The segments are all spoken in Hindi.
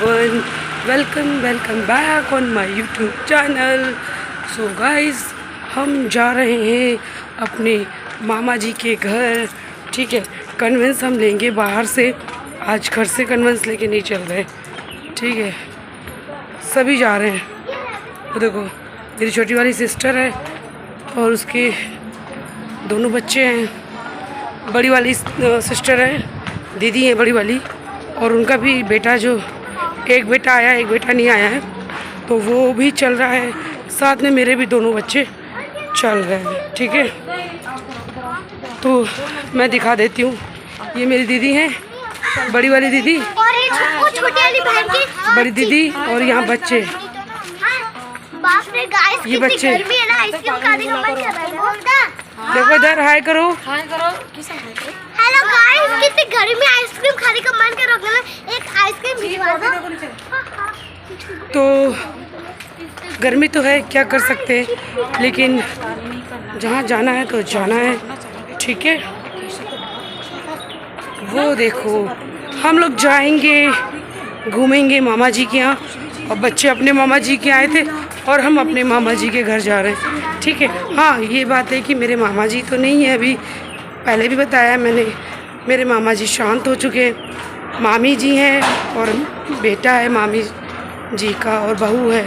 everyone, welcome back on my YouTube channel. So guys, हम जा रहे हैं अपने मामा जी के घर. ठीक है, कन्वेंस हम लेंगे बाहर से. आज घर से कन्वेंस लेके नहीं चल रहे. ठीक है, सभी जा रहे हैं. वो देखो, मेरी छोटी वाली सिस्टर है और उसके दोनों बच्चे हैं. बड़ी वाली सिस्टर है, दीदी है बड़ी वाली, और उनका भी बेटा, जो एक बेटा आया एक बेटा नहीं आया है, तो वो भी चल रहा है. साथ में मेरे भी दोनों बच्चे चल रहे हैं. ठीक है, तो मैं दिखा देती हूँ. ये मेरी दीदी हैं, बड़ी वाली दीदी और छोटी वाली बहन की बड़ी दीदी, और यहाँ बच्चे. ये बच्चे गर्मी है ना, आइसक्रीम खाने का मन कर रहा है. देखो इधर, हाय करो. हेलो गाइस, कितनी गर्मी, आइसक्रीम खाने का मन कर रहा है. एक आइसक्रीम भिजवा दो. तो गर्मी तो है, क्या कर सकते हैं, लेकिन जहाँ जाना है तो जाना है. ठीक है, वो देखो हम लोग जाएंगे, घूमेंगे मामा जी के यहाँ, और बच्चे अपने मामा जी के आए थे और हम अपने मामा जी के घर जा रहे हैं. ठीक है, हाँ ये बात है कि मेरे मामा जी तो नहीं है अभी, पहले भी बताया मैंने. मेरे मामा जी शांत हो चुके हैं. मामी जी हैं और बेटा है मामी जी का, और बहू है.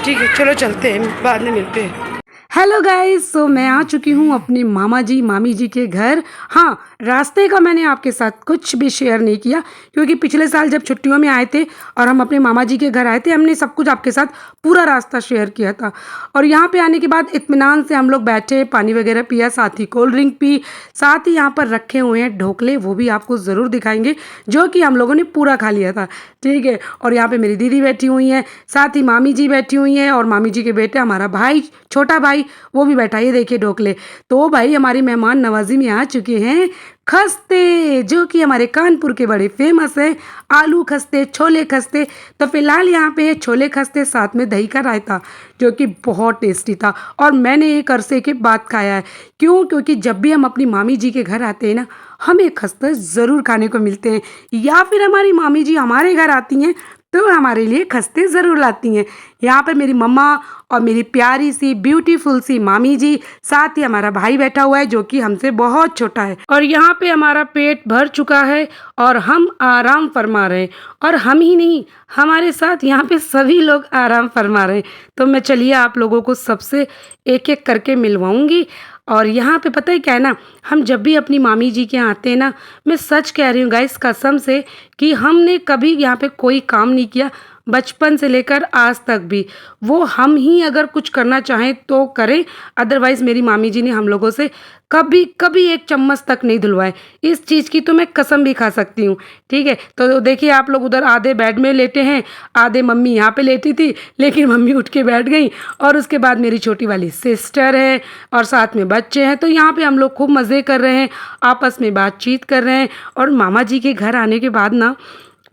ठीक है, चलो चलते हैं, बाद में मिलते हैं. हेलो गाइस, सो मैं आ चुकी हूँ अपने मामा जी मामी जी के घर. हाँ, रास्ते का मैंने आपके साथ कुछ भी शेयर नहीं किया, क्योंकि पिछले साल जब छुट्टियों में आए थे और हम अपने मामा जी के घर आए थे, हमने सब कुछ आपके साथ पूरा रास्ता शेयर किया था. और यहाँ पे आने के बाद इत्मीनान से हम लोग बैठे, पानी वगैरह पिया, साथ ही कोल्ड ड्रिंक पी. साथ ही यहाँ पर रखे हुए हैं ढोकले, वो भी आपको ज़रूर दिखाएंगे, जो कि हम लोगों ने पूरा खा लिया था. ठीक है, और यहाँ पर मेरी दीदी बैठी हुई हैं, साथ ही मामी जी बैठी हुई हैं, और मामी जी के बेटे, हमारा भाई, छोटा भाई, वो भी बैठा. ये देखिए ढोकले. तो भाई हमारी मेहमान नवाजी में आ चुके हैं खस्ते, जो कि हमारे कानपुर के बड़े फेमस है. आलू खस्ते, छोले खस्ते. तो फिलहाल यहाँ पे है छोले खस्ते, साथ में दही का रायता, जो कि बहुत टेस्टी था. और मैंने एक अरसे के बाद खाया है. क्यों? क्योंकि जब भी हम अपनी मामी जी के घर आते हैं ना, हमें खस्ते ज़रूर खाने को मिलते हैं, या फिर हमारी मामी जी हमारे घर आती हैं तो हमारे लिए खस्ते ज़रूर लाती हैं. यहाँ पर मेरी मम्मा और मेरी प्यारी सी ब्यूटीफुल सी मामी जी, साथ ही हमारा भाई बैठा हुआ है, जो कि हमसे बहुत छोटा है. और यहाँ पे हमारा पेट भर चुका है और हम आराम फरमा रहे हैं. और हम ही नहीं, हमारे साथ यहाँ पे सभी लोग आराम फरमा रहे हैं. तो मैं चलिए आप लोगों को सबसे एक एक करके मिलवाऊँगी. और यहाँ पे पता है क्या है ना, हम जब भी अपनी मामी जी के यहाँ आते हैं ना, मैं सच कह रही हूँ गाइस, कसम से, कि हमने कभी यहाँ पे कोई काम नहीं किया, बचपन से लेकर आज तक भी. वो हम ही अगर कुछ करना चाहें तो करें, अदरवाइज़ मेरी मामी जी ने हम लोगों से कभी कभी एक चम्मच तक नहीं धुलवाए. इस चीज़ की तो मैं कसम भी खा सकती हूँ. ठीक है, तो देखिए आप लोग, उधर आधे बेड में लेटे हैं, आधे मम्मी यहाँ पे लेटी थी, लेकिन मम्मी उठ के बैठ गई. और उसके बाद मेरी छोटी वाली सिस्टर है और साथ में बच्चे हैं. तो यहाँ पे हम लोग खूब मज़े कर रहे हैं, आपस में बातचीत कर रहे हैं. और मामा जी के घर आने के बाद ना,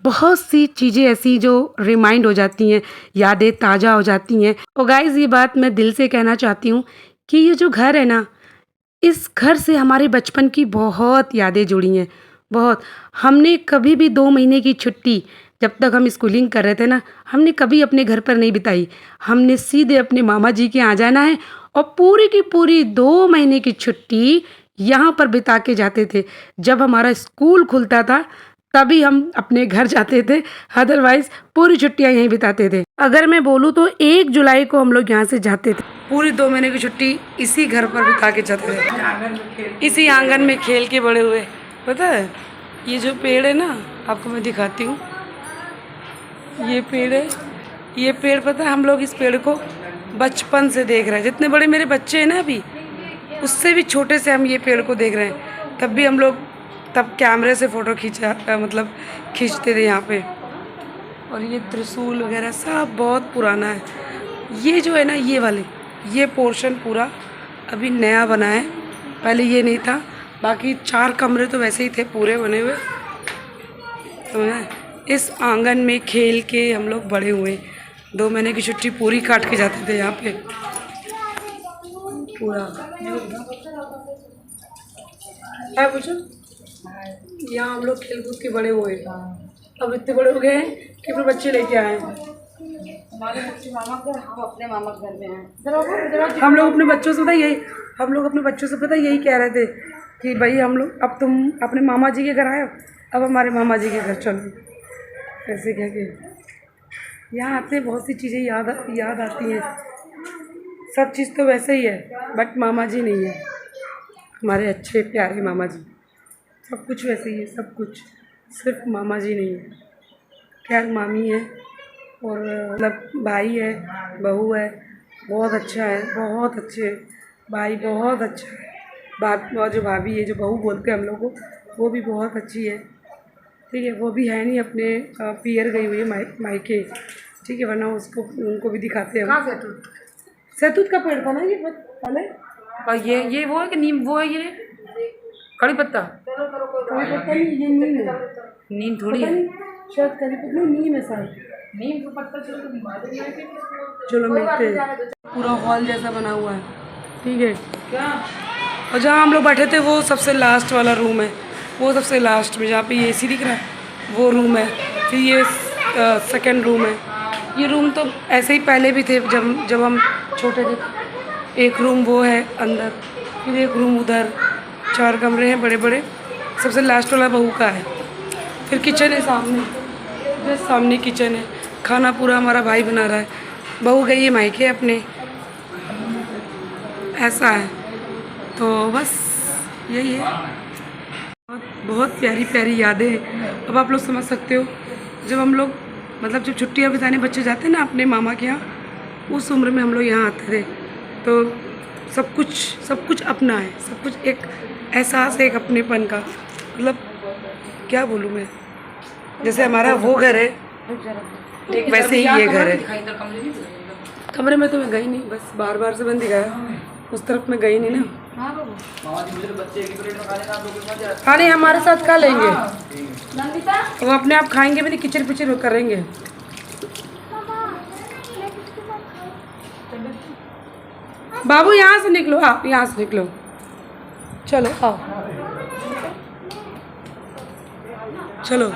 बहुत सी चीज़ें ऐसी जो रिमाइंड हो जाती हैं, यादें ताज़ा हो जाती हैं. और गाइज़, ये बात मैं दिल से कहना चाहती हूँ कि ये जो घर है ना, इस घर से हमारे बचपन की बहुत यादें जुड़ी हैं, बहुत. हमने कभी भी 2 महीने की छुट्टी, जब तक हम स्कूलिंग कर रहे थे ना, हमने कभी अपने घर पर नहीं बिताई. हमने सीधे अपने मामा जी के यहाँ जाना है, और पूरी की पूरी 2 महीने की छुट्टी यहाँ पर बिता के जाते थे. जब हमारा स्कूल खुलता था तभी हम अपने घर जाते थे, अदरवाइज़ पूरी छुट्टियाँ यहीं बिताते थे. अगर मैं बोलूँ तो 1 जुलाई को हम लोग यहाँ से जाते थे. पूरी 2 महीने की छुट्टी इसी घर पर बिता के जाते थे, इसी आंगन में खेल के बड़े हुए. पता है, ये जो पेड़ है ना, आपको मैं दिखाती हूँ. ये पेड़ है, ये पेड़, पता है हम लोग इस पेड़ को बचपन से देख रहे हैं. जितने बड़े मेरे बच्चे हैं ना अभी, उससे भी छोटे से हम ये पेड़ को देख रहे हैं. तब भी हम लोग तब कैमरे से फ़ोटो खींचते थे यहाँ पे. और ये त्रिशूल वगैरह सब बहुत पुराना है. ये जो है ना, ये पोर्शन पूरा अभी नया बना है, पहले ये नहीं था. बाकी 4 कमरे तो वैसे ही थे पूरे बने हुए. तो इस आंगन में खेल के हम लोग बड़े हुए. 2 महीने की छुट्टी पूरी काट के जाते थे यहाँ पे पूरा. पूछो, यहाँ हम लोग खेल कूद के बड़े हुए. अब इतने बड़े हो गए हैं कि अपने बच्चे लेके आए हैं। हमारे बच्चे मामा घर, हम अपने मामा घर में हैं। हम लोग अपने बच्चों से पता यही कह रहे थे कि भाई हम लोग अब तुम अपने मामा जी के घर आए हो, अब हमारे मामा जी के घर चलो। ऐसे कह के यहाँ आते बहुत सी चीज़ें याद आती हैं। सब चीज़ तो वैसे ही है, बट मामा जी नहीं है हमारे अच्छे प्यारे मामा जी। सब कुछ वैसे ही है, सब कुछ, सिर्फ मामा जी नहीं है। खैर मामी है और मतलब भाई है, बहू है, बहुत अच्छा है, बहुत अच्छे भाई, बहुत अच्छा है। और जो भाभी है, जो बहू बोलते हैं हम लोग को, वो भी बहुत अच्छी है। ठीक है, वो भी है नहीं, अपने पियर गई हुई है मायके। ठीक है, वरना उनको भी दिखाते हैं हम। सहतूत का पेड़ था ना ये पहले। और ये वो है कि नीम, वो है ये कड़ी पत्ता। कड़ी पत्ता नहीं, ये नीम है। नीम थोड़ी है, शायद कड़ी पत्ता नहीं, नीम है शायद। नीम का पत्ता। चलो मिलते हैं। पूरा हॉल जैसा बना हुआ है, ठीक है। और जहाँ हम लोग बैठे थे वो सबसे लास्ट वाला रूम है, वो सबसे लास्ट में जहाँ पे ये एसी दिख रहा है वो रूम है। फिर ये सेकंड रूम है। ये रूम तो ऐसे ही पहले भी थे जब हम छोटे थे। एक रूम वो है अंदर, फिर एक रूम उधर, 4 कमरे हैं बड़े बड़े। सबसे लास्ट वाला बहू का है। फिर किचन है सामने, जस्ट सामने किचन है। खाना पूरा हमारा भाई बना रहा है, बहू गई है मायके अपने। ऐसा है, तो बस यही है। बहुत प्यारी प्यारी यादें हैं। अब आप लोग समझ सकते हो, जब हम लोग मतलब जब छुट्टियां बिताने बच्चे जाते हैं ना अपने मामा के यहाँ, उस उम्र में हम लोग यहाँ आते थे। तो सब कुछ अपना है, सब कुछ एक एहसास है, एक अपनेपन का। मतलब क्या बोलूँ मैं, जैसे हमारा वो घर है वैसे ही ये घर है। कमरे में तो मैं गई नहीं, बस बार से बंद दिखाया, उस तरफ मैं गई नहीं ना। खाने हमारे साथ खा लेंगे, वो अपने आप खाएंगे भी नहीं, किचर पिचर करेंगे। बाबू यहाँ से निकलो, आप यहाँ से निकलो, चलो आओ, चलो।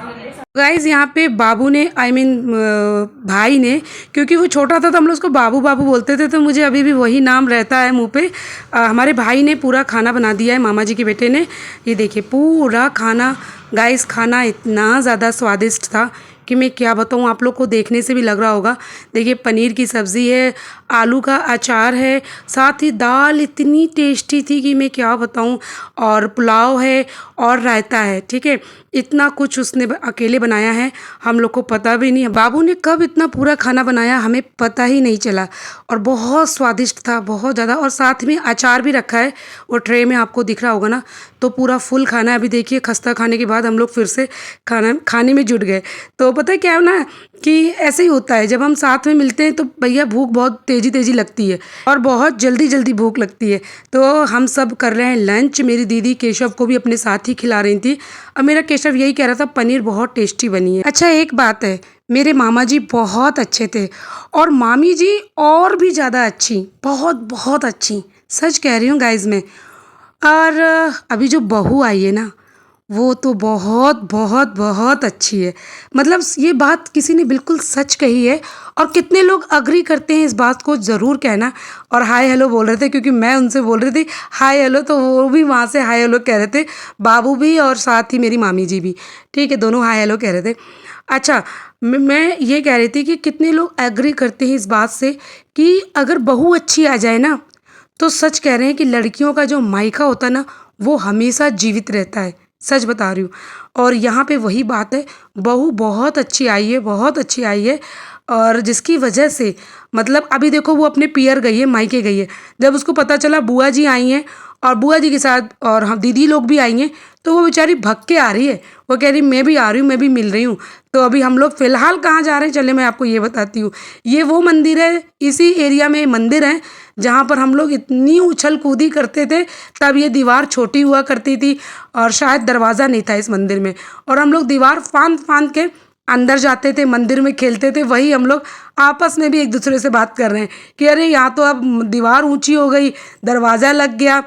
गाइज़ यहाँ पे बाबू ने भाई ने, क्योंकि वो छोटा था तो हम लोग उसको बाबू बाबू बोलते थे, तो मुझे अभी भी वही नाम रहता है मुंह पे। हमारे भाई ने पूरा खाना बना दिया है, मामा जी के बेटे ने। ये देखिए पूरा खाना। गाइज़ खाना इतना ज़्यादा स्वादिष्ट था कि मैं क्या बताऊँ, आप लोग को देखने से भी लग रहा होगा। देखिए पनीर की सब्ज़ी है, आलू का अचार है, साथ ही दाल इतनी टेस्टी थी कि मैं क्या बताऊँ, और पुलाव है और रायता है। ठीक है, इतना कुछ उसने अकेले बनाया है, हम लोग को पता भी नहीं है। बाबू ने कब इतना पूरा खाना बनाया हमें पता ही नहीं चला, और बहुत स्वादिष्ट था, बहुत ज़्यादा। और साथ में अचार भी रखा है, वो ट्रे में आपको दिख रहा होगा ना। तो पूरा फुल खाना है। अभी देखिए खस्ता खाने के बाद हम लोग फिर से खाने में जुट गए। तो पता है क्या है ना, कि ऐसे ही होता है, जब हम साथ में मिलते हैं तो भैया भूख बहुत तेज़ी लगती है, और बहुत जल्दी भूख लगती है। तो हम सब कर रहे हैं लंच। मेरी दीदी केशव को भी अपने साथ ही खिला रही थी, और मेरा केशव यही कह रहा था पनीर बहुत टेस्टी बनी है। अच्छा एक बात है, मेरे मामा जी बहुत अच्छे थे, और मामी जी और भी ज़्यादा अच्छी, बहुत अच्छी, सच कह रही हूँ गाइज मैं। और अभी जो बहू आई है ना, वो तो बहुत अच्छी है। मतलब ये बात किसी ने बिल्कुल सच कही है, और कितने लोग अग्री करते हैं इस बात को ज़रूर कहना। और हाय हेलो बोल रहे थे, क्योंकि मैं उनसे बोल रही थी हाय हेलो, तो वो भी वहाँ से हाय हेलो कह रहे थे, बाबू भी और साथ ही मेरी मामी जी भी। ठीक है, दोनों हाय हेलो कह रहे थे। अच्छा मैं ये कह रही थी कि कितने लोग एग्री करते हैं इस बात से कि अगर बहू अच्छी आ जाए ना, तो सच कह रहे हैं कि लड़कियों का जो मायका होता है ना, वो हमेशा जीवित रहता है। सच बता रही हूँ। और यहाँ पे वही बात है, बहू बहुत अच्छी आई है, बहुत अच्छी आई है। और जिसकी वजह से मतलब अभी देखो वो अपने पियर गई है, मायके गई है। जब उसको पता चला बुआ जी आई हैं, और बुआ जी के साथ और हम दीदी लोग भी आई हैं, तो वो बेचारी भग के आ रही है। वो कह रही मैं भी आ रही हूँ, मैं भी मिल रही हूँ। तो अभी हम लोग फ़िलहाल कहाँ जा रहे हैं, चले मैं आपको ये बताती हूँ। ये वो मंदिर है, इसी एरिया में मंदिर है जहाँ पर हम लोग इतनी उछल कूदी करते थे। तब ये दीवार छोटी हुआ करती थी, और शायद दरवाज़ा नहीं था इस मंदिर में, और हम लोग दीवार फांद के अंदर जाते थे, मंदिर में खेलते थे। वही हम लोग आपस में भी एक दूसरे से बात कर रहे हैं कि अरे यहाँ तो अब दीवार ऊंची हो गई, दरवाज़ा लग गया,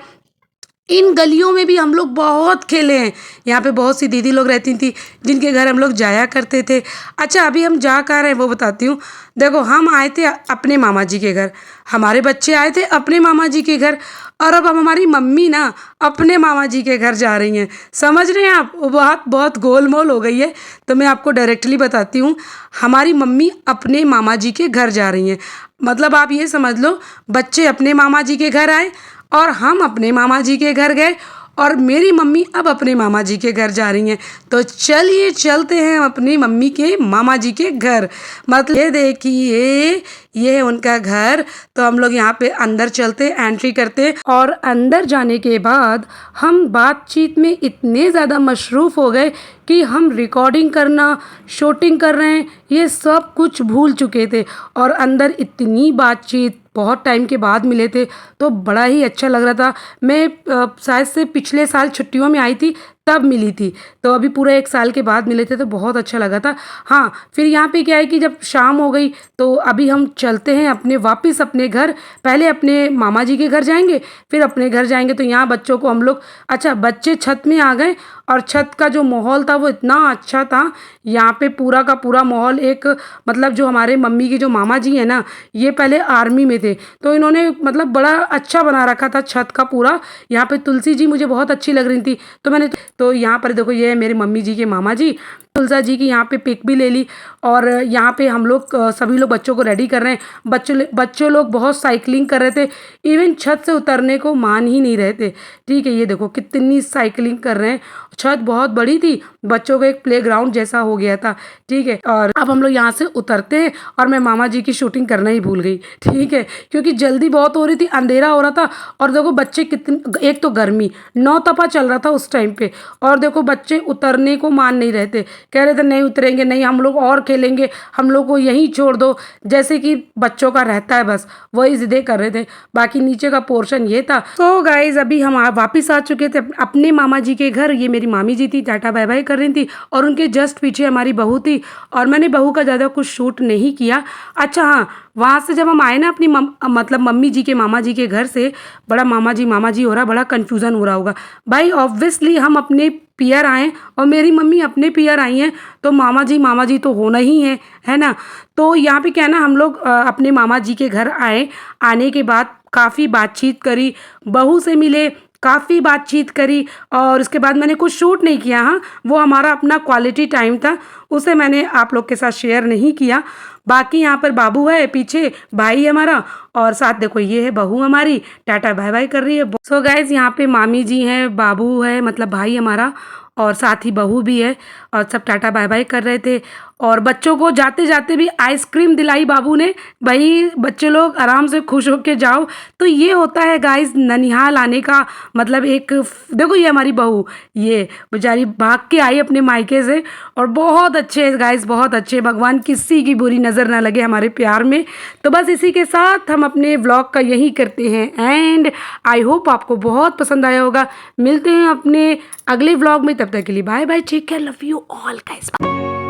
इन गलियों में भी हम लोग बहुत खेले हैं। यहाँ पे बहुत सी दीदी लोग रहती थी जिनके घर हम लोग जाया करते थे। अच्छा, अभी हम जा कहाँ रहे हैं वो बताती हूँ। देखो, हम आए थे अपने मामा जी के घर, हमारे बच्चे आए थे अपने मामा जी के घर, और अब हमारी मम्मी ना अपने मामा जी के घर जा रही हैं। समझ रहे हैं आप? वो बात बहुत गोलमोल हो गई है, तो मैं आपको डायरेक्टली बताती हूँ। हमारी मम्मी अपने मामा जी के घर जा रही हैं, मतलब आप ये समझ लो, बच्चे अपने मामा जी के घर आए और हम अपने मामा जी के घर गए, और मेरी मम्मी अब अपने मामा जी के घर जा रही हैं। तो चलिए चलते हैं अपनी मम्मी के मामा जी के घर। मतलब ये देखिए, ये है उनका घर। तो हम लोग यहाँ पे अंदर चलते, एंट्री करते, और अंदर जाने के बाद हम बातचीत में इतने ज़्यादा मशरूफ़ हो गए कि हम रिकॉर्डिंग करना, शूटिंग कर रहे हैं, ये सब कुछ भूल चुके थे। और अंदर इतनी बातचीत, बहुत टाइम के बाद मिले थे तो बड़ा ही अच्छा लग रहा था। मैं शायद से पिछले साल छुट्टियों में आई थी तब मिली थी, तो अभी पूरा 1 साल के बाद मिले थे तो बहुत अच्छा लगा था। हाँ, फिर यहाँ पे क्या है कि जब शाम हो गई तो अभी हम चलते हैं अपने वापस अपने घर। पहले अपने मामा जी के घर जाएंगे, फिर अपने घर जाएंगे। तो यहाँ बच्चों को हम लोग, अच्छा, बच्चे छत में आ गए, और छत का जो माहौल था वो इतना अच्छा था। यहाँ पे पूरा का पूरा माहौल, एक मतलब जो हमारे मम्मी के जो मामा जी हैं ना, ये पहले आर्मी में थे, तो इन्होंने मतलब बड़ा अच्छा बना रखा था छत का पूरा। यहाँ पे तुलसी जी मुझे बहुत अच्छी लग रही थी, तो मैंने, तो यहाँ पर देखो, ये है मेरे मम्मी जी के मामा जी, तुलसा जी की यहाँ पे पिक भी ले ली। और यहाँ पे हम लोग सभी लोग बच्चों को रेडी कर रहे हैं। बच्चों लोग बहुत साइकिलिंग कर रहे थे, इवन छत से उतरने को मान ही नहीं रहे थे। ठीक है, ये देखो कितनी साइकिलिंग कर रहे हैं। छत बहुत बड़ी थी, बच्चों को एक प्लेग्राउंड जैसा हो गया था। ठीक है, और अब हम लोग यहाँ से उतरते हैं, और मैं मामा जी की शूटिंग करना ही भूल गई। ठीक है, क्योंकि जल्दी बहुत हो रही थी, अंधेरा हो रहा था, और देखो बच्चे कितने, एक तो गर्मी, 9 तपा चल रहा था उस टाइम पे, और देखो बच्चे उतरने को मान नहीं रहे थे, कह रहे थे नहीं उतरेंगे, नहीं हम लोग और खेलेंगे, हम लोग को यहीं छोड़ दो, जैसे कि बच्चों का रहता है, बस वही जिदे कर रहे थे। बाकी नीचे का पोर्शन ये था। तो गाइज, अभी हम वापिस आ चुके थे अपने मामा जी के घर। ये मेरी मामी जी थी, टाटा बाय बाय कर रही थी, और उनके जस्ट पीछे हमारी बहू थी, और मैंने बहू का ज़्यादा कुछ शूट नहीं किया। अच्छा हाँ, वहाँ से जब हम आए ना अपनी मतलब मम्मी जी के मामा जी के घर से, बड़ा मामा जी हो रहा, बड़ा कन्फ्यूज़न हो रहा होगा भाई। ऑब्वियसली हम अपने पियर आए और मेरी मम्मी अपने पियर आई हैं, तो मामा जी तो होना ही है ना। तो यहाँ पे क्या है ना, हम लोग अपने मामा जी के घर आए, आने के बाद काफ़ी बातचीत करी, बहू से मिले, काफ़ी बातचीत करी, और उसके बाद मैंने कुछ शूट नहीं किया। हाँ, वो हमारा अपना क्वालिटी टाइम था, उसे मैंने आप लोग के साथ शेयर नहीं किया। बाकी यहाँ पर बाबू है, पीछे भाई है हमारा, और साथ देखो ये है बहू हमारी, टाटा बाय बाय कर रही है। सो गाइज, यहाँ पे मामी जी हैं, बाबू है मतलब भाई हमारा, और साथ ही बहू भी है, और सब टाटा बाय बाय कर रहे थे। और बच्चों को जाते जाते भी आइसक्रीम दिलाई बाबू ने, भाई बच्चे लोग आराम से खुश होके जाओ। तो ये होता है गाइस ननिहाल आने का मतलब एक, देखो ये हमारी बहू, ये बेचारी भाग के आई अपने मायके से, और बहुत अच्छे गाइस, बहुत अच्छे, भगवान किसी की बुरी नज़र ना लगे हमारे प्यार में। तो बस इसी के साथ हम अपने व्लॉग का यही करते हैं एंड आई होप आपको बहुत पसंद आया होगा। मिलते हैं अपने अगले व्लॉग में, तब तक के लिए bye bye, take care, love you all guys.